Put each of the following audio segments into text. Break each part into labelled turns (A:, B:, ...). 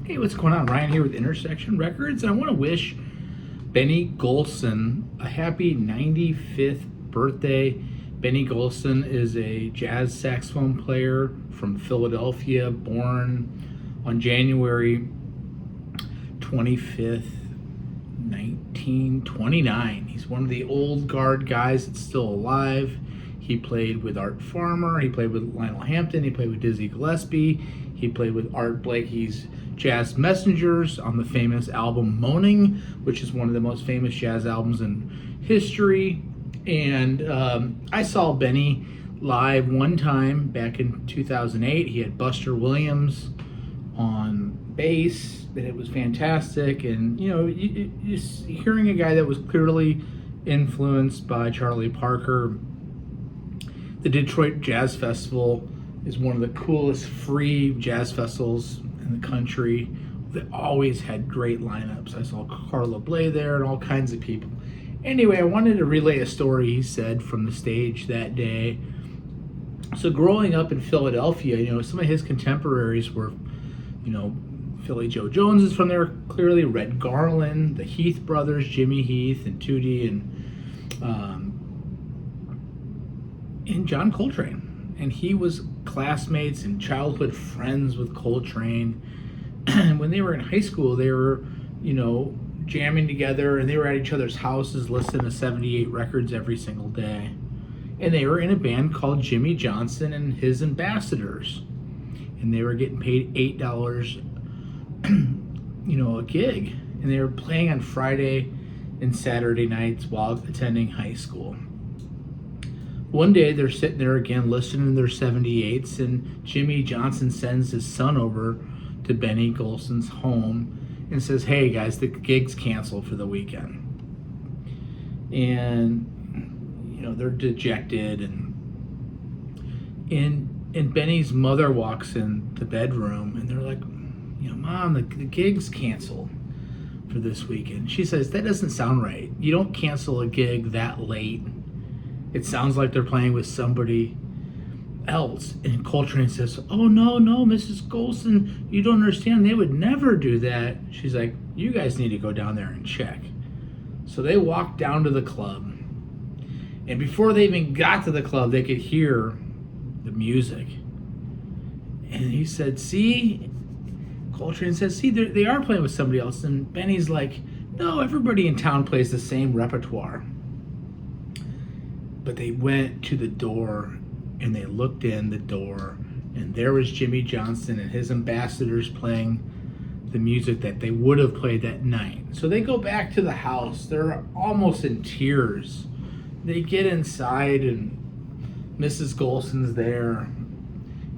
A: Hey, what's going on? Ryan here with Intersection Records. I want to wish Benny Golson a happy 95th birthday. Benny Golson is a jazz saxophone player from Philadelphia, born on January 25th, 1929. He's one of the old guard guys that's still alive. He played with Art Farmer, he played with Lionel Hampton, he played with Dizzy Gillespie, he played with Art Blakey's Jazz Messengers on the famous album Moaning, which is one of the most famous jazz albums in history. And I saw Benny live one time back in 2008. He had Buster Williams on bass, and it was fantastic. And you know, just hearing a guy that was clearly influenced by Charlie Parker. The Detroit Jazz Festival is one of the coolest free jazz festivals in the country. They always had great lineups. I saw Carla Bley there and all kinds of people. Anyway, I wanted to relay a story he said from the stage that day. So growing up in Philadelphia, you know, some of his contemporaries were, you know, Philly Joe Jones is from there, clearly, Red Garland, the Heath brothers, Jimmy Heath and Tootie, and John Coltrane. And he was classmates and childhood friends with Coltrane. And when they were in high school, they were, you know, jamming together, and they were at each other's houses listening to 78 records every single day. And they were in a band called Jimmy Johnson and His Ambassadors. And they were getting paid $8, you know, a gig. And they were playing on Friday and Saturday nights while attending high school. One day they're sitting there again listening to their 78s, and Jimmy Johnson sends his son over to Benny Golson's home and says, "Hey guys, the gig's canceled for the weekend." And you know, they're dejected, and Benny's mother walks in the bedroom, and they're like, "You know, Mom, the gig's canceled for this weekend." She says, "That doesn't sound right. You don't cancel a gig that late. It sounds like they're playing with somebody else." And Coltrane says, "Oh, no, Mrs. Golson, you don't understand. They would never do that." She's like, "You guys need to go down there and check." So they walked down to the club. And before they even got to the club, they could hear the music. And he said, "See?" Coltrane says, "See, they are playing with somebody else." And Benny's like, "No, everybody in town plays the same repertoire." But they went to the door and they looked in the door, and there was Jimmy Johnson and His Ambassadors playing the music that they would have played that night. So they go back to the house. They're almost in tears. They get inside, and Mrs. Golson's there,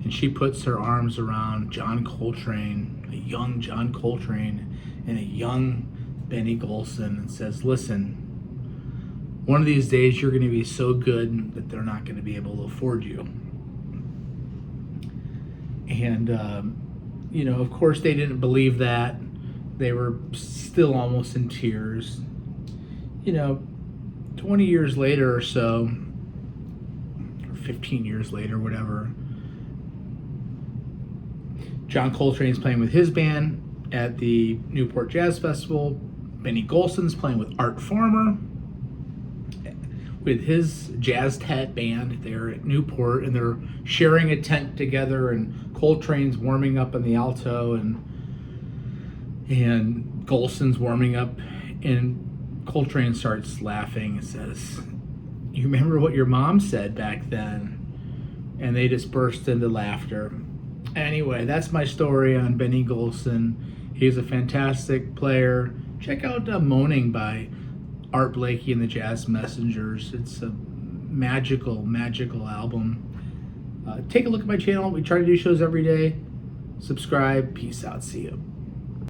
A: and she puts her arms around John Coltrane, a young John Coltrane, and a young Benny Golson, and says, "Listen, one of these days you're going to be so good that they're not going to be able to afford you." And, you know, of course they didn't believe that. They were still almost in tears. You know, 20 years later or so, or 15 years later, whatever, John Coltrane's playing with his band at the Newport Jazz Festival. Benny Golson's playing with Art Farmer with his jazz tet band there at Newport, and they're sharing a tent together, and Coltrane's warming up on the alto, and Golson's warming up, and Coltrane starts laughing and says, "You remember what your mom said back then?" And they just burst into laughter. Anyway, that's my story on Benny Golson. He's a fantastic player. Check out Moaning by Art Blakey and the Jazz Messengers. It's a magical album. Take a look at my channel. We try to do shows every day. Subscribe. Peace out. See you.